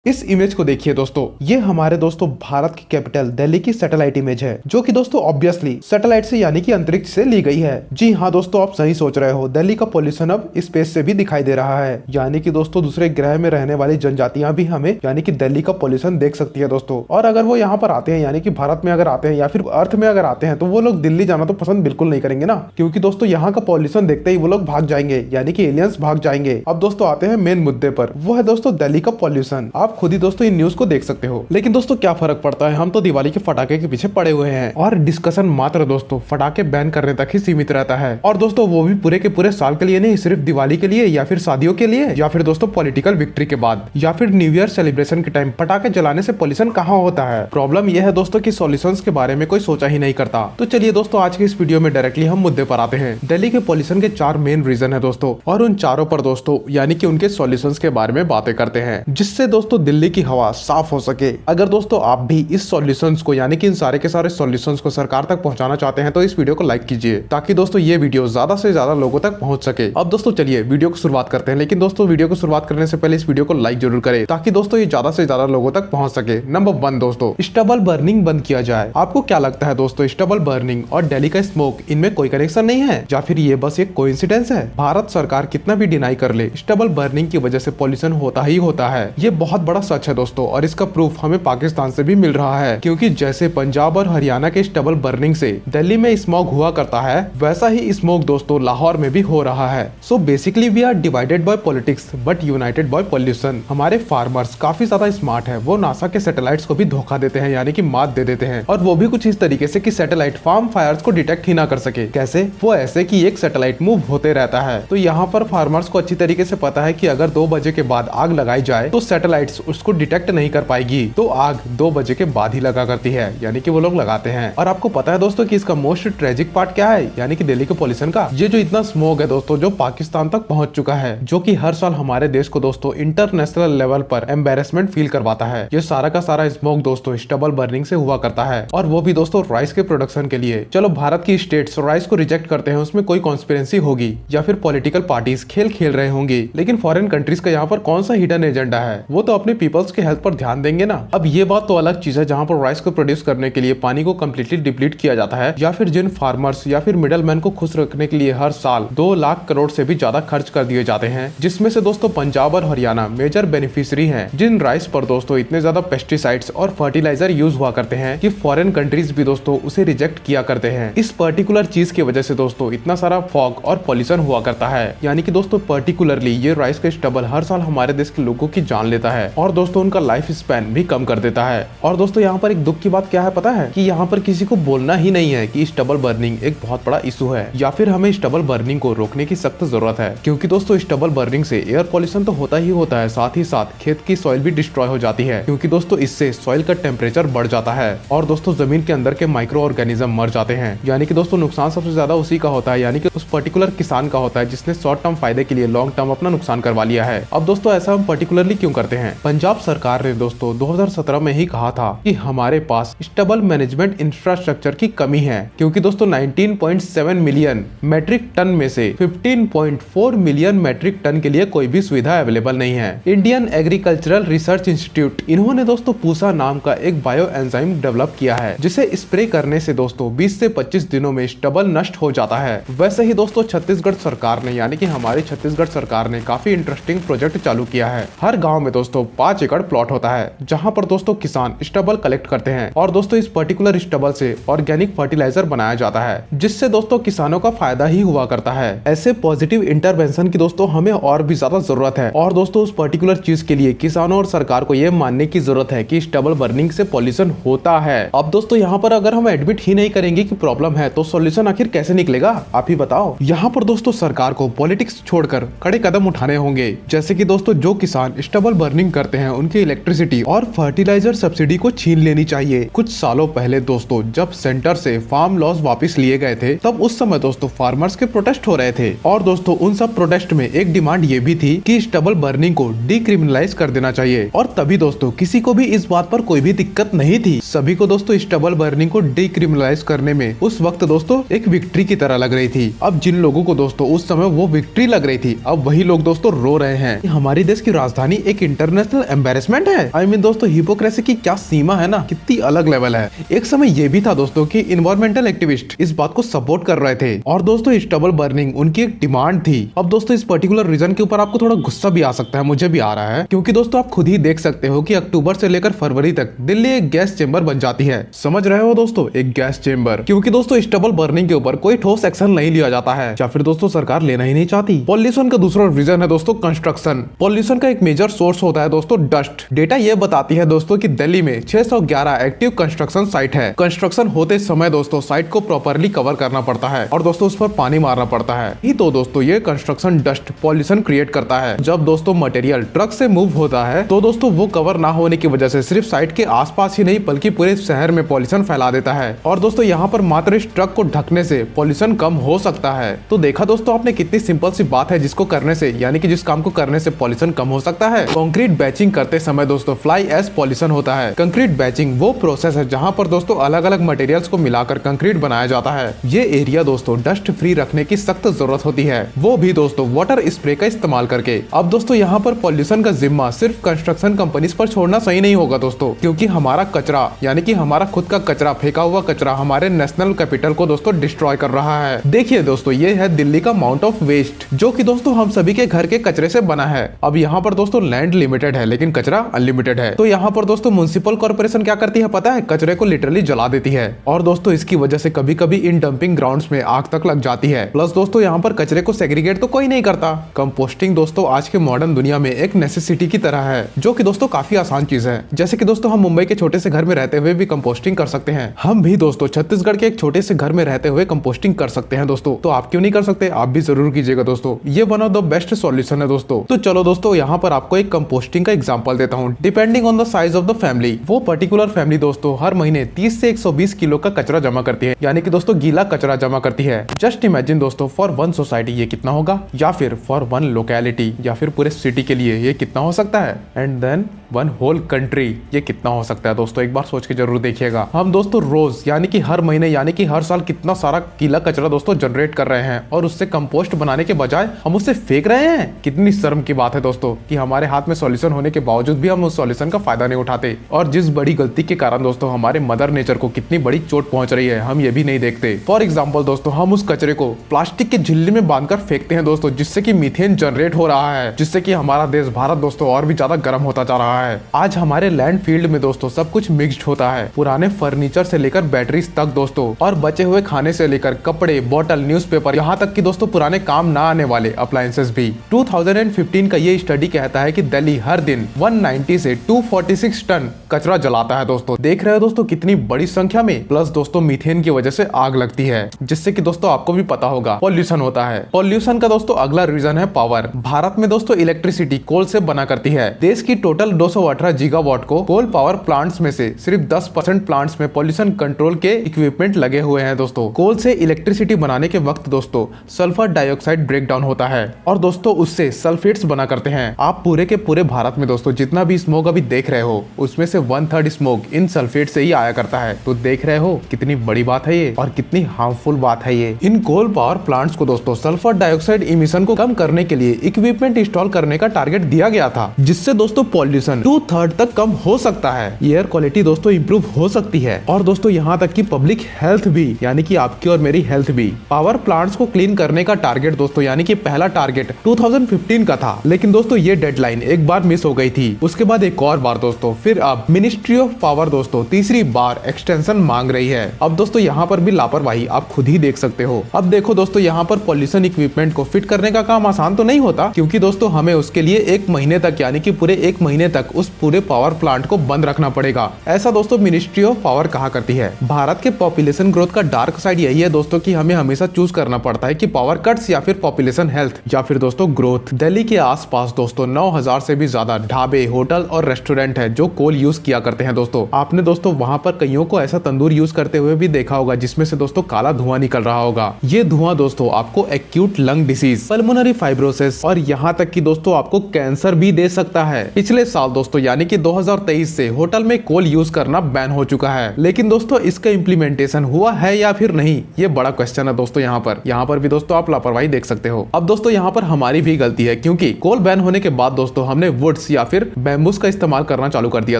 इस इमेज को देखिए दोस्तों, ये हमारे दोस्तों भारत की कैपिटल दिल्ली की सैटेलाइट इमेज है, जो कि दोस्तों ऑब्वियसली सैटेलाइट से यानी कि अंतरिक्ष से ली गई है। जी हाँ दोस्तों, आप सही सोच रहे हो, दिल्ली का पॉल्यूशन अब स्पेस से भी दिखाई दे रहा है। यानी कि दोस्तों दूसरे ग्रह में रहने वाली जनजातियां भी हमें यानी कि दिल्ली का पॉल्यूशन देख सकती है दोस्तों। और अगर वो यहाँ पर आते हैं यानी कि भारत में अगर आते हैं या फिर अर्थ में अगर आते हैं, तो वो लोग दिल्ली जाना तो पसंद बिल्कुल नहीं करेंगे ना, क्योंकि दोस्तों यहाँ का पॉल्यूशन देखते ही वो लोग भाग जाएंगे, यानी कि एलियंस भाग जाएंगे। अब दोस्तों आते हैं मेन मुद्दे पर, वो है दोस्तों दिल्ली का पॉल्यूशन। आप खुद ही दोस्तों इन न्यूज को देख सकते हो। लेकिन दोस्तों क्या फर्क पड़ता है, हम तो दिवाली के फटाके के पीछे पड़े हुए हैं और डिस्कशन मात्र दोस्तों फटाके बैन करने तक ही सीमित रहता है। और दोस्तों वो भी पूरे के पूरे साल के लिए नहीं, सिर्फ दिवाली के लिए या फिर शादियों के लिए या फिर दोस्तों पॉलिटिकल विक्ट्री के बाद या फिर न्यू ईयर सेलिब्रेशन के टाइम पटाखे जलाने से पॉल्यूशन कहाँ होता है। प्रॉब्लम यह है दोस्तों की सॉल्यूशंस के बारे में कोई सोचा ही नहीं करता। तो चलिए दोस्तों आज के इस वीडियो में डायरेक्टली हम मुद्दे पर आते हैं। दिल्ली के पॉल्यूशन के 4 मेन रीजन है दोस्तों, और उन चारों पर दोस्तों यानी कि उनके सॉल्यूशंस के बारे में बातें करते हैं, जिससे दोस्तों दिल्ली की हवा साफ हो सके। अगर दोस्तों आप भी इस सॉल्यूशंस को यानी कि इन सारे के सारे सॉल्यूशंस को सरकार तक पहुंचाना चाहते हैं, तो इस वीडियो को लाइक कीजिए, ताकि दोस्तों ये वीडियो ज्यादा से ज्यादा लोगों तक पहुंच सके। अब दोस्तों चलिए वीडियो को शुरुआत करते हैं, लेकिन दोस्तों वीडियो को शुरुआत करने से पहले इस वीडियो को लाइक जरूर करें, ताकि दोस्तों ये ज्यादा से ज्यादा लोगों तक पहुंच सके। नंबर 1 दोस्तों, स्टबल बर्निंग बंद किया जाए। आपको क्या लगता है दोस्तों, स्टबल बर्निंग और दिल्ली का स्मोक इनमें कोई कनेक्शन नहीं है, या फिर ये बस एक कोइंसिडेंस है? भारत सरकार कितना भी डिनाई कर ले, स्टबल बर्निंग की वजह से पॉल्यूशन होता ही होता है। ये बहुत बड़ा सच है दोस्तों, और इसका प्रूफ हमें पाकिस्तान से भी मिल रहा है, क्योंकि जैसे पंजाब और हरियाणा के स्टबल बर्निंग से दिल्ली में स्मोक हुआ करता है, वैसा ही स्मोक दोस्तों लाहौर में भी हो रहा है। So basically we are divided by politics but united by pollution. हमारे फार्मर्स काफी ज्यादा स्मार्ट है, वो नासा के सैटेलाइट्स को भी धोखा देते हैं, यानी कि मात दे देते हैं, और वो भी कुछ इस तरीके से कि सैटेलाइट फार्म फायर्स को डिटेक्ट ही ना कर सके। कैसे? वो ऐसे कि एक सैटेलाइट मूव होते रहता है। तो यहाँ पर फार्मर्स को अच्छी तरीके से पता है कि अगर 2 बजे के बाद आग लगाई जाए तो सैटेलाइट्स उसको डिटेक्ट नहीं कर पाएगी, तो आग 2 बजे के बाद ही लगा करती है, यानी कि वो लोग लगाते हैं। और आपको पता है दोस्तों कि इसका मोस्ट ट्रेजिक पार्ट क्या है, यानी कि दिल्ली के पॉल्यूशन का ये जो इतना स्मोक है दोस्तों, जो पाकिस्तान तक पहुंच चुका है, जो कि हर साल हमारे देश को दोस्तों इंटरनेशनल लेवल पर एम्बेरसमेंट फील करवाता है। ये सारा का सारा स्मोक दोस्तों स्टबल बर्निंग से हुआ करता है, और वो भी दोस्तों राइस के प्रोडक्शन के लिए। चलो भारत की स्टेट्स राइस को रिजेक्ट करते हैं, उसमें कोई कॉन्स्पिरेंसी होगी या फिर पॉलिटिकल पार्टीज खेल खेल रहे होंगे, लेकिन फॉरेन कंट्रीज का यहाँ पर कौन सा हिडन एजेंडा है? वो तो अपने पीपल्स के हेल्थ पर ध्यान देंगे ना। अब ये बात तो अलग चीज है जहाँ पर राइस को प्रोड्यूस करने के लिए पानी को कम्प्लीटली डिप्लीट किया जाता है, या फिर जिन फार्मर्स या फिर मिडल मैन को खुश रखने के लिए हर साल 2 लाख करोड़ से भी ज्यादा खर्च कर दिए जाते हैं, जिसमें से दोस्तों पंजाब और हरियाणा मेजर बेनिफिशियरी हैं, जिन राइस पर दोस्तों इतने ज्यादा पेस्टिसाइड्स और फर्टिलाइजर यूज हुआ करते हैं कि फॉरेन कंट्रीज भी दोस्तों उसे रिजेक्ट किया करते हैं। इस पर्टिकुलर चीज की वजह से दोस्तों इतना सारा फॉग और पॉल्यूशन हुआ करता है, यानी कि दोस्तों पर्टिकुलरली ये राइस का स्टबल हर साल हमारे देश के लोगों की जान लेता है, और दोस्तों उनका लाइफ स्पैन भी कम कर देता है। और दोस्तों यहाँ पर एक दुख की बात क्या है पता है, कि यहाँ पर किसी को बोलना ही नहीं है कि स्टबल बर्निंग एक बहुत बड़ा इशू है, या फिर हमें स्टबल बर्निंग को रोकने की सख्त जरूरत है। क्योंकि दोस्तों स्टबल बर्निंग से एयर पॉल्यूशन तो होता ही होता है, साथ ही साथ खेत की सॉइल भी डिस्ट्रॉय हो जाती है, क्योंकि दोस्तों इससे सॉइल का टेम्परेचर बढ़ जाता है, और दोस्तों जमीन के अंदर के माइक्रो ऑर्गेनिज्म मर जाते हैं। यानी कि दोस्तों नुकसान सबसे ज्यादा उसी का होता है, यानी कि उस पर्टिकुलर किसान का होता है जिसने शॉर्ट टर्म फायदे के लिए लॉन्ग टर्म अपना नुकसान करवा लिया है। अब दोस्तों ऐसा हम पर्टिकुलरली क्यों करते हैं? पंजाब सरकार ने दोस्तों 2017 में ही कहा था कि हमारे पास स्टबल मैनेजमेंट इंफ्रास्ट्रक्चर की कमी है, क्योंकि दोस्तों 19.7 मिलियन मैट्रिक टन में से 15.4 मिलियन मैट्रिक टन के लिए कोई भी सुविधा अवेलेबल नहीं है। इंडियन एग्रीकल्चरल रिसर्च इंस्टीट्यूट इन्होंने दोस्तों पूसा नाम का एक बायो एंजाइम डेवलप किया है, जिसे स्प्रे करने से दोस्तों 20 से 25 दिनों में स्टबल नष्ट हो जाता है। वैसे ही दोस्तों छत्तीसगढ़ सरकार ने यानी कि हमारी छत्तीसगढ़ सरकार ने काफी इंटरेस्टिंग प्रोजेक्ट चालू किया है। हर गाँव में दोस्तों 5 एकड़ प्लॉट होता है, जहाँ पर दोस्तों किसान स्टबल कलेक्ट करते हैं, और दोस्तों इस पर्टिकुलर स्टबल से ऑर्गेनिक फर्टिलाइजर बनाया जाता है, जिससे दोस्तों किसानों का फायदा ही हुआ करता है। ऐसे पॉजिटिव इंटरवेंशन की दोस्तों हमें और भी ज्यादा जरूरत है, और दोस्तों उस पर्टिकुलर चीज के लिए किसानों और सरकार को यह मानने की जरूरत है कि स्टबल बर्निंग से पॉल्यूशन होता है। अब दोस्तों यहाँ पर अगर हम एडमिट ही नहीं करेंगे कि प्रॉब्लम है, तो सॉल्यूशन आखिर कैसे निकलेगा? आप ही बताओ। यहाँ पर दोस्तों सरकार को पॉलिटिक्स छोड़कर कड़े कदम उठाने होंगे, जैसे कि दोस्तों जो किसान स्टबल बर्निंग करते हैं उनकी इलेक्ट्रिसिटी और फर्टिलाइजर सब्सिडी को छीन लेनी चाहिए। कुछ सालों पहले दोस्तों जब सेंटर से फार्म लॉस वापस लिए गए थे, तब उस समय दोस्तों फार्मर्स के प्रोटेस्ट हो रहे थे, और दोस्तों उन सब प्रोटेस्ट में एक डिमांड ये भी थी कि स्टबल बर्निंग को डिक्रिमिनलाइज कर देना चाहिए। और तभी दोस्तों किसी को भी इस बात पर कोई भी दिक्कत नहीं थी, सभी को दोस्तों स्टबल बर्निंग को डिक्रिमिनलाइज करने में उस वक्त दोस्तों एक विक्ट्री की तरह लग रही थी। अब जिन लोगों को दोस्तों उस समय वो विक्ट्री लग रही थी, अब वही लोग दोस्तों रो रहे हैं। हमारी देश की राजधानी एक इंटरनेशनल नेशनल एम्बेरसमेंट है। आई मीन दोस्तों हिपोक्रेसी की क्या सीमा है ना, कितनी अलग लेवल है। एक समय ये भी था दोस्तों कि इन्वायरमेंटल एक्टिविस्ट इस बात को सपोर्ट कर रहे थे और दोस्तों स्टबल बर्निंग उनकी एक डिमांड थी। अब दोस्तों इस पर्टिकुलर रीजन के ऊपर आपको थोड़ा गुस्सा भी आ सकता है, मुझे भी आ रहा है, क्योंकि दोस्तों आप खुद ही देख सकते हो कि अक्टूबर से लेकर फरवरी तक दिल्ली एक गैस चेंबर बन जाती है। समझ रहे हो दोस्तों, एक गैस चेंबर, क्योंकि दोस्तों स्टबल बर्निंग के ऊपर कोई ठोस एक्शन नहीं लिया जाता है या फिर दोस्तों सरकार लेना ही नहीं चाहती। पॉल्यूशन का दूसरा रीजन है दोस्तों कंस्ट्रक्शन। पॉल्यूशन का एक मेजर सोर्स होता है दोस्तों डस्ट। डेटा ये बताती है दोस्तों कि दिल्ली में 611 एक्टिव कंस्ट्रक्शन साइट है। कंस्ट्रक्शन होते समय दोस्तों साइट को प्रॉपर्ली कवर करना पड़ता है और दोस्तों उस पर पानी मारना पड़ता है ही तो दोस्तों ये कंस्ट्रक्शन डस्ट पॉल्यूशन क्रिएट करता है। जब दोस्तों मटेरियल ट्रक से मूव होता है तो दोस्तों वो कवर ना होने की वजह से सिर्फ साइट के आसपास ही नहीं बल्कि पूरे शहर में पॉल्यूशन फैला देता है। और दोस्तों यहाँ पर मात्र इस ट्रक को ढकने से पॉल्यूशन कम हो सकता है। तो देखा दोस्तों आपने कितनी सिंपल सी बात है जिसको करने से यानी कि जिस काम को करने से पॉल्यूशन कम हो सकता है। कंक्रीट बैचिंग करते समय दोस्तों फ्लाई एश पॉल्यूशन होता है। कंक्रीट बैचिंग वो प्रोसेस है जहाँ पर दोस्तों अलग अलग मटेरियल्स को मिलाकर कंक्रीट बनाया जाता है। ये एरिया दोस्तों डस्ट फ्री रखने की सख्त जरूरत होती है, वो भी दोस्तों वाटर स्प्रे का इस्तेमाल करके। अब दोस्तों यहाँ पर पॉल्यूशन का जिम्मा सिर्फ कंस्ट्रक्शन कंपनीज पर छोड़ना सही नहीं होगा दोस्तों, क्योंकि हमारा कचरा यानी कि हमारा खुद का कचरा, फेंका हुआ कचरा हमारे नेशनल कैपिटल को दोस्तों डिस्ट्रॉय कर रहा है। देखिए दोस्तों ये है दिल्ली का माउंट ऑफ वेस्ट, जो कि दोस्तों हम सभी के घर के कचरे से बना है। अब यहाँ पर दोस्तों लैंड लिमिटेड है लेकिन कचरा अनलिमिटेड है। तो यहाँ पर दोस्तों म्युनिसिपल कॉर्पोरेशन क्या करती है पता है, कचरे को लिटरली जला देती है और दोस्तों इसकी वजह से कभी कभी इन डंपिंग ग्राउंड्स में आग तक लग जाती है। प्लस दोस्तों यहाँ पर कचरे को सेग्रीगेट तो कोई नहीं करता। कंपोस्टिंग दोस्तों आज के मॉडर्न दुनिया में एक नेसेसिटी की तरह है, जो कि दोस्तों काफी आसान चीज है। जैसे कि दोस्तों हम मुंबई के छोटे से घर में रहते हुए भी कंपोस्टिंग कर सकते हैं। हम भी दोस्तों छत्तीसगढ़ के एक छोटे से घर में रहते हुए कंपोस्टिंग कर सकते हैं दोस्तों। तो आप क्यों नहीं कर सकते, आप भी जरूर कीजिएगा दोस्तों। ये one of the best solution है दोस्तों। तो चलो दोस्तों यहाँ पर आपको एक कंपोस्टिंग का एग्जांपल देता हूँ। Depending on the size of the family, वो पर्टिकुलर फैमिली दोस्तों हर महीने 30 से 120 किलो का कचरा जमा करती है, यानी कि दोस्तों गीला कचरा जमा करती है। जस्ट इमेजिन दोस्तों फॉर वन सोसाइटी ये कितना होगा, या फिर फॉर वन लोकेलिटी या फिर पूरे सिटी के लिए ये कितना हो सकता है, and then one whole country ये कितना हो सकता है दोस्तों। एक बार सोच के जरूर देखिएगा। हम दोस्तों रोज यानी कि हर महीने यानी कि हर साल कितना सारा गीला कचरा दोस्तों जनरेट कर रहे हैं और उससे कंपोस्ट बनाने के बजाय हम उससे फेंक रहे हैं। कितनी शर्म की बात है दोस्तों कि हमारे हाथ में सॉल्यूशन होने के बावजूद भी हम उस सॉल्यूशन का फायदा नहीं उठाते, और जिस बड़ी गलती के कारण दोस्तों हमारे मदर नेचर को कितनी बड़ी चोट पहुंच रही है हम ये भी नहीं देखते। फॉर एग्जाम्पल दोस्तों हम उस कचरे को प्लास्टिक के झिल्ली में बांधकर फेंकते हैं दोस्तों, जिससे कि मीथेन जनरेट हो रहा है, जिससे कि हमारा देश भारत दोस्तों और भी ज्यादा गर्म होता जा रहा है। आज हमारे लैंड फील्ड में दोस्तों सब कुछ मिक्स्ड होता है, पुराने फर्नीचर से लेकर बैटरीज तक दोस्तों, और बचे हुए खाने से लेकर कपड़े, बोतल, न्यूज़पेपर, यहाँ तक कि दोस्तों पुराने काम ना आने वाले अप्लायंसेस भी। 2015 का ये स्टडी कहता है कि दिल्ली हर दिन 190 से 246 टन कचरा जलाता है दोस्तों। देख रहे हो दोस्तों कितनी बड़ी संख्या में। प्लस दोस्तों मीथेन की वजह से आग लगती है, जिससे कि दोस्तों आपको भी पता होगा पॉल्यूशन होता है। पॉल्यूशन का दोस्तों अगला रीजन है पावर। भारत में दोस्तों इलेक्ट्रिसिटी कोल से बना करती है। देश की टोटल 218 गीगावाट को कोल पावर प्लांट्स में से सिर्फ 10% प्लांट्स में पॉल्यूशन कंट्रोल के इक्विपमेंट लगे हुए हैं दोस्तों। कोल से इलेक्ट्रिसिटी बनाने के वक्त दोस्तों सल्फर डाइऑक्साइड ब्रेक डाउन होता है और दोस्तों उससे सल्फेट्स बना करते हैं। आप पूरे के पूरे भारत में दोस्तों जितना भी स्मोक अभी देख रहे हो उसमें से 1/3 स्मोक इन सल्फेट से ही आया करता है। तो देख रहे हो कितनी बड़ी बात है ये और कितनी हार्मफुल बात है ये। इन कोल पावर प्लांट्स को दोस्तों सल्फर डाइऑक्साइड इमिशन को कम करने के लिए इक्विपमेंट इंस्टॉल करने का टारगेट दिया गया था, जिससे दोस्तों पॉल्यूशन 2/3 तक कम हो सकता है। एयर क्वालिटी दोस्तों इंप्रूव हो सकती है और दोस्तों यहाँ तक कि पब्लिक हेल्थ भी, यानी कि आपकी और मेरी हेल्थ भी। पावर प्लांट्स को क्लीन करने का टारगेट दोस्तों यानी कि पहला टारगेट 2015 का था, लेकिन दोस्तों ये डेडलाइन एक बार मिस हो गई थी। उसके बाद एक और बार दोस्तों फिर अब मिनिस्ट्री ऑफ पावर दोस्तों तीसरी बार एक्सटेंशन मांग रही है। अब दोस्तों यहाँ पर भी लापरवाही आप खुद ही देख सकते हो। अब देखो दोस्तों यहाँ पर पॉल्यूशन इक्विपमेंट को फिट करने का काम आसान तो नहीं होता, क्योंकि दोस्तों हमें उसके लिए 1 महीने तक यानी कि पूरे 1 महीने तक उस पूरे पावर प्लांट को बंद रखना पड़ेगा। ऐसा दोस्तों मिनिस्ट्री ऑफ पावर कहा करती है। भारत के पॉपुलेशन ग्रोथ का डार्क साइड यही है दोस्तों कि हमें हमेशा चूज करना पड़ता है कि पावर कट्स या फिर पॉपुलेशन हेल्थ या फिर दोस्तों ग्रोथ। दिल्ली के आसपास दोस्तों 9000 से भी ज्यादा ढाबे, होटल और रेस्टोरेंट है जो कोल यूज किया करते हैं दोस्तों। आपने दोस्तों वहां पर कईयों को ऐसा तंदूर यूज करते हुए भी देखा होगा जिसमें से दोस्तों काला धुआं निकल रहा होगा। ये धुआं दोस्तों आपको acute lung disease, pulmonary fibrosis और यहाँ तक कि दोस्तों आपको कैंसर भी दे सकता है। पिछले साल दोस्तों यानी कि 2023 से होटल में कोल यूज करना बैन हो चुका है, लेकिन दोस्तों इसका इम्प्लीमेंटेशन हुआ है या फिर नहीं ये बड़ा क्वेश्चन है दोस्तों। यहाँ पर भी दोस्तों आप लापरवाही देख सकते हो। अब दोस्तों यहाँ पर हमारी भी गलती है, क्योंकि कोल बैन होने के बाद दोस्तों हमने वुड्स वुड्स या फिर बैम्बूस का इस्तेमाल करना चालू कर दिया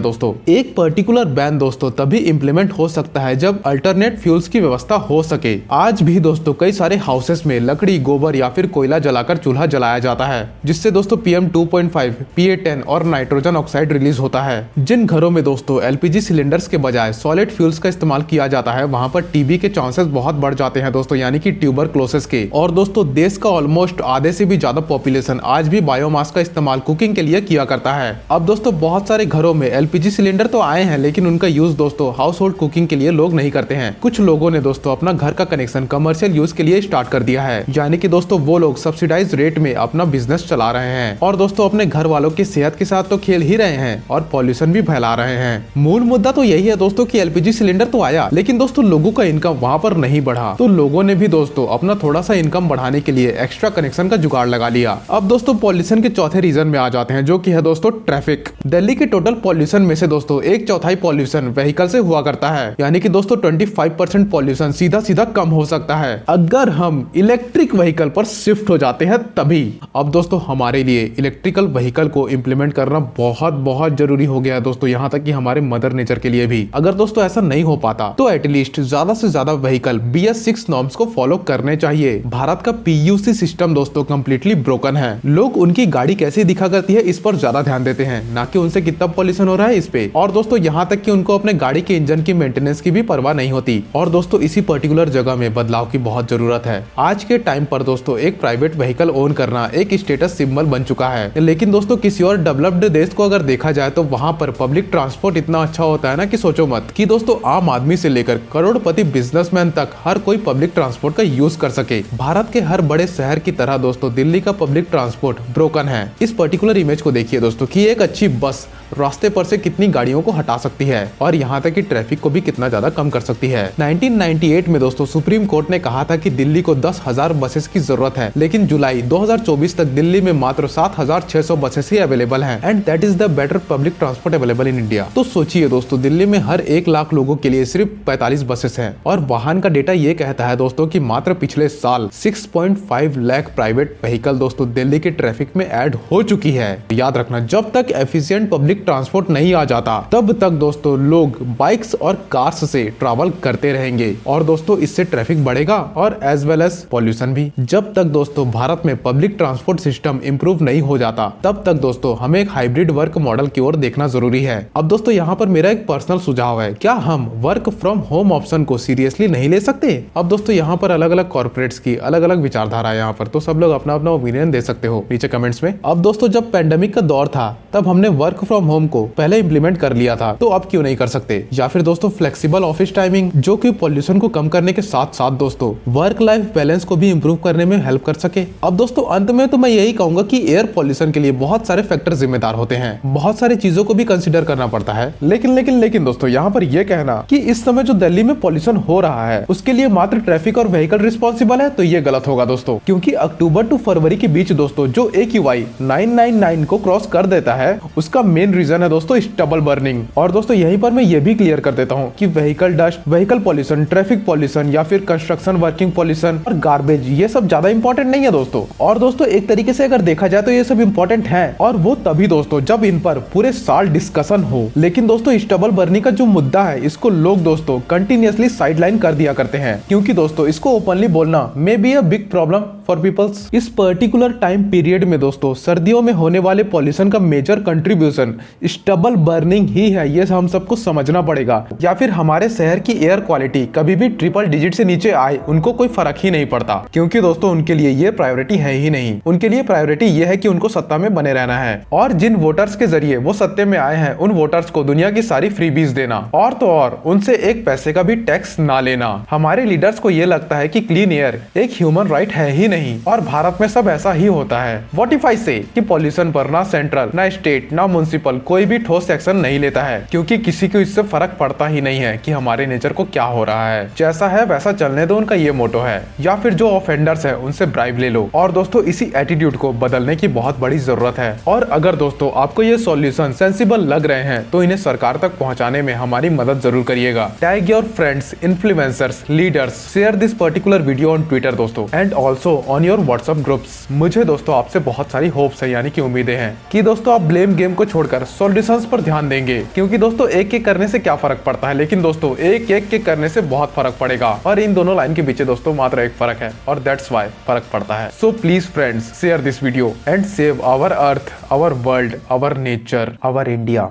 दोस्तों। एक पर्टिकुलर बैन दोस्तों तभी इम्प्लीमेंट हो सकता है जब अल्टरनेट फ्यूल्स की व्यवस्था हो सके। आज भी दोस्तों कई सारे हाउसेस में लकड़ी, गोबर या फिर कोयला जलाकर चूल्हा जलाया जाता है, जिससे दोस्तों PM 2.5, PA10 और नाइट्रोजन ऑक्साइड रिलीज होता है। जिन घरों में दोस्तों LPG सिलेंडर्स के बजाय सॉलिड फ्यूल्स का इस्तेमाल किया जाता है, वहां पर टीबी के चांसेस बहुत बढ़ जाते हैं दोस्तों, यानी कि ट्यूबरक्लोसिस के। और दोस्तों देश का ऑलमोस्ट आधे से भी ज्यादा पॉपुलेशन आज भी बायोमास का इस्तेमाल कुकिंग के लिए किया करता है। अब दोस्तों बहुत सारे घरों में LPG सिलेंडर तो आए हैं, लेकिन उनका यूज दोस्तों हाउस होल्ड कुकिंग के लिए लोग नहीं करते हैं। कुछ लोगों ने दोस्तों अपना घर का कनेक्शन कमर्शियल यूज के लिए स्टार्ट कर दिया है, यानी कि दोस्तों वो लोग सब्सिडाइज रेट में अपना बिजनेस चला रहे हैं और दोस्तों अपने घर वालों की सेहत के साथ तो खेल ही रहे हैं और पॉल्यूशन भी फैला रहे हैं। मूल मुद्दा तो यही है दोस्तों कि LPG सिलेंडर तो आया, लेकिन दोस्तों लोगों का इनकम वहां पर नहीं बढ़ा, तो लोगों ने भी दोस्तों अपना थोड़ा सा इनकम बढ़ाने के लिए एक्स्ट्रा कनेक्शन का जुगाड़ लगा लिया। अब दोस्तों पॉल्यूशन के चौथे रीजन में आ जाते हैं, जो कि है दोस्तों ट्रैफिक। दिल्ली के टोटल पॉल्यूशन में से दोस्तों 1/4 पॉल्यूशन व्हीकल से हुआ करता है, यानी कि दोस्तों 25% पॉल्यूशन सीधा सीधा कम हो सकता है अगर हम इलेक्ट्रिक व्हीकल पर शिफ्ट हो जाते हैं तभी। अब दोस्तों हमारे लिए इलेक्ट्रिकल व्हीकल को इम्प्लीमेंट करना बहुत बहुत जरूरी हो गया है दोस्तों, यहाँ तक कि हमारे मदर नेचर के लिए भी। अगर दोस्तों ऐसा नहीं हो पाता तो एटलीस्ट ज्यादा से ज्यादा व्हीकल BS6 नॉर्म्स को फॉलो करने चाहिए। भारत का PUC सिस्टम दोस्तों कम्प्लीटली ब्रोकन है। लोग उनकी गाड़ी कैसी दिखा करती है इस पर ज्यादा ध्यान देते हैं, ना कि उनसे कितना पॉल्यूशन हो रहा है इस पे। और दोस्तों यहाँ तक कि उनको अपने गाड़ी के इंजन की मेंटेनेंस की भी परवाह नहीं होती। और दोस्तों इसी पर्टिकुलर जगह में बदलाव की बहुत जरूरत है। आज के टाइम पर दोस्तों एक प्राइवेट व्हीकल ओन करना एक स्टेटस सिंबल बन चुका है, लेकिन दोस्तों किसी और डेवलप्ड देश को अगर देखा जाए तो वहाँ पर पब्लिक ट्रांसपोर्ट इतना अच्छा होता है ना कि सोचो मत, कि दोस्तों आम आदमी से लेकर करोड़पति बिजनेसमैन तक हर कोई पब्लिक ट्रांसपोर्ट का यूज कर सके। भारत के हर बड़े शहर की तरह दोस्तों दिल्ली का पब्लिक ट्रांसपोर्ट ब्रोकन है। इस पर्टिकुलर इमेज को देखिए दोस्तों कि एक अच्छी बस रास्ते पर से कितनी गाड़ियों को हटा सकती है और यहाँ तक कि ट्रैफिक को भी कितना ज्यादा कम कर सकती है। 1998 में दोस्तों सुप्रीम कोर्ट ने कहा था कि दिल्ली को 10,000 बसेस की जरूरत है, लेकिन जुलाई 2024 तक दिल्ली में मात्र 7,600 बसेस ही अवेलेबल हैं and that is the better public transport available in India. तो सोचिए दोस्तों दिल्ली में हर 1 लाख लोगों के लिए सिर्फ 45 बसेस हैं और वाहन का डेटा ये कहता है दोस्तों कि मात्र पिछले साल 6.5 लाख प्राइवेट व्हीकल दोस्तों दिल्ली के ट्रैफिक में ऐड हो चुकी है। याद रखना जब तक एफिशिएंट पब्लिक ट्रांसपोर्ट नहीं आ जाता तब तक दोस्तों लोग बाइक्स और कार्स से ट्रैवल करते रहेंगे और दोस्तों इससे ट्रैफिक बढ़ेगा और एज वेल एज पॉल्यूशन भी। जब तक दोस्तों भारत में पब्लिक ट्रांसपोर्ट सिस्टम इंप्रूव नहीं हो जाता तब तक दोस्तों हमें एक हाइब्रिड वर्क मॉडल की ओर देखना जरूरी है। अब दोस्तों यहाँ पर मेरा एक पर्सनल सुझाव है, क्या हम वर्क फ्रॉम होम ऑप्शन को सीरियसली नहीं ले सकते? अब दोस्तों यहाँ पर अलग अलग कॉर्पोरेट्स की अलग अलग विचारधारा है यहाँ पर, तो सब लोग अपना अपना ओपिनियन दे सकते हो नीचे कमेंट्स में। अब दोस्तों जब पेंडेमिक का दौर था तब हमने वर्क फ्रॉम होम को पहले इंप्लीमेंट कर लिया था, तो अब क्यों नहीं कर सकते? या फिर दोस्तों फ्लेक्सिबल ऑफिस टाइमिंग जो कि पॉल्यूशन को कम करने के साथ साथ दोस्तों वर्क लाइफ बैलेंस को भी इंप्रूव करने में हेल्प कर सके। अब दोस्तों अंत में तो मैं यही कहूंगा कि एयर पॉल्यूशन के लिए बहुत सारे फैक्टर जिम्मेदार होते हैं, बहुत सारी चीजों को भी कंसिडर करना पड़ता है। लेकिन दोस्तों यहाँ पर यह कहना कि इस समय जो दिल्ली में पॉल्यूशन हो रहा है उसके लिए मात्र ट्रैफिक और व्हीकल रिस्पॉन्सिबल है, तो ये गलत होगा दोस्तों, क्योंकि अक्टूबर टू फरवरी के बीच दोस्तों जो AQI 999 को क्रॉस कर देता है उसका मेन रीजन है दोस्तों स्टबल बर्निंग। और दोस्तों यहीं पर मैं ये भी क्लियर कर देता हूँ कि vehicle dust, vehicle pollution, traffic pollution या फिर कंस्ट्रक्शन वर्किंग पॉल्यूशन और गार्बेज ये सब ज्यादा इंपॉर्टेंट नहीं है दोस्तों। और दोस्तों एक तरीके से अगर देखा जाए तो ये सब इंपॉर्टेंट है और वो तभी दोस्तों जब इन पर पूरे साल डिस्कशन हो। लेकिन दोस्तों स्टबल बर्निंग का जो मुद्दा है इसको लोग दोस्तों कंटिन्यूअसली साइडलाइन कर दिया करते हैं, क्योंकि दोस्तों इसको ओपनली बोलना may be a big problem for peoples. इस पर्टिकुलर टाइम पीरियड में दोस्तों सर्दियों में होने वाले पॉल्यूशन का मेजर कंट्रीब्यूशन स्टबल बर्निंग ही है, ये हम सबको समझना पड़ेगा। या फिर हमारे शहर की एयर क्वालिटी कभी भी ट्रिपल डिजिट से नीचे आए उनको कोई फर्क ही नहीं पड़ता, क्योंकि दोस्तों उनके लिए ये प्रायोरिटी है ही नहीं। उनके लिए प्रायोरिटी ये है कि उनको सत्ता में बने रहना है और जिन वोटर्स के जरिए वो सत्ते में आए हैं उन वोटर्स को दुनिया की सारी फ्रीबीज देना और तो और उनसे एक पैसे का भी टैक्स ना लेना। हमारे लीडर्स को ये लगता है कि क्लीन एयर एक ह्यूमन राइट है ही नहीं और भारत में सब ऐसा ही होता है। व्हाट इफ आई से कि पॉल्यूशन पर ना सेंट्रल ना स्टेट ना म्युनिसिपल कोई भी ठोस एक्शन नहीं लेता है, क्योंकि किसी को इससे फर्क पड़ता ही नहीं है कि हमारे नेचर को क्या हो रहा है। जैसा है वैसा चलने दो, उनका ये मोटो है। या फिर जो ऑफेंडर्स है उनसे ब्राइब ले लो। और दोस्तों इसी एटीट्यूड को बदलने की बहुत बड़ी जरूरत है। और अगर दोस्तों आपको ये सॉल्यूशन सेंसिबल लग रहे हैं तो इन्हें सरकार तक पहुंचाने में हमारी मदद जरूर करिएगा। Tag your friends, influencers, leaders, share this particular video on Twitter दोस्तों and also on your WhatsApp groups. मुझे दोस्तों आपसे बहुत सारी होप्स है यानी कि उम्मीदें हैं। कि दोस्तों आप ब्लेम गेम को छोड़कर सॉल्यूशंस पर ध्यान देंगे, क्योंकि दोस्तों एक एक करने से क्या फर्क पड़ता है, लेकिन दोस्तों एक एक के करने से बहुत फर्क पड़ेगा। और इन दोनों लाइन के पीछे दोस्तों मात्र एक फर्क है, और दैट्स व्हाई फर्क पड़ता है। So please friends, share this video and save our earth, our world, our nature, our India.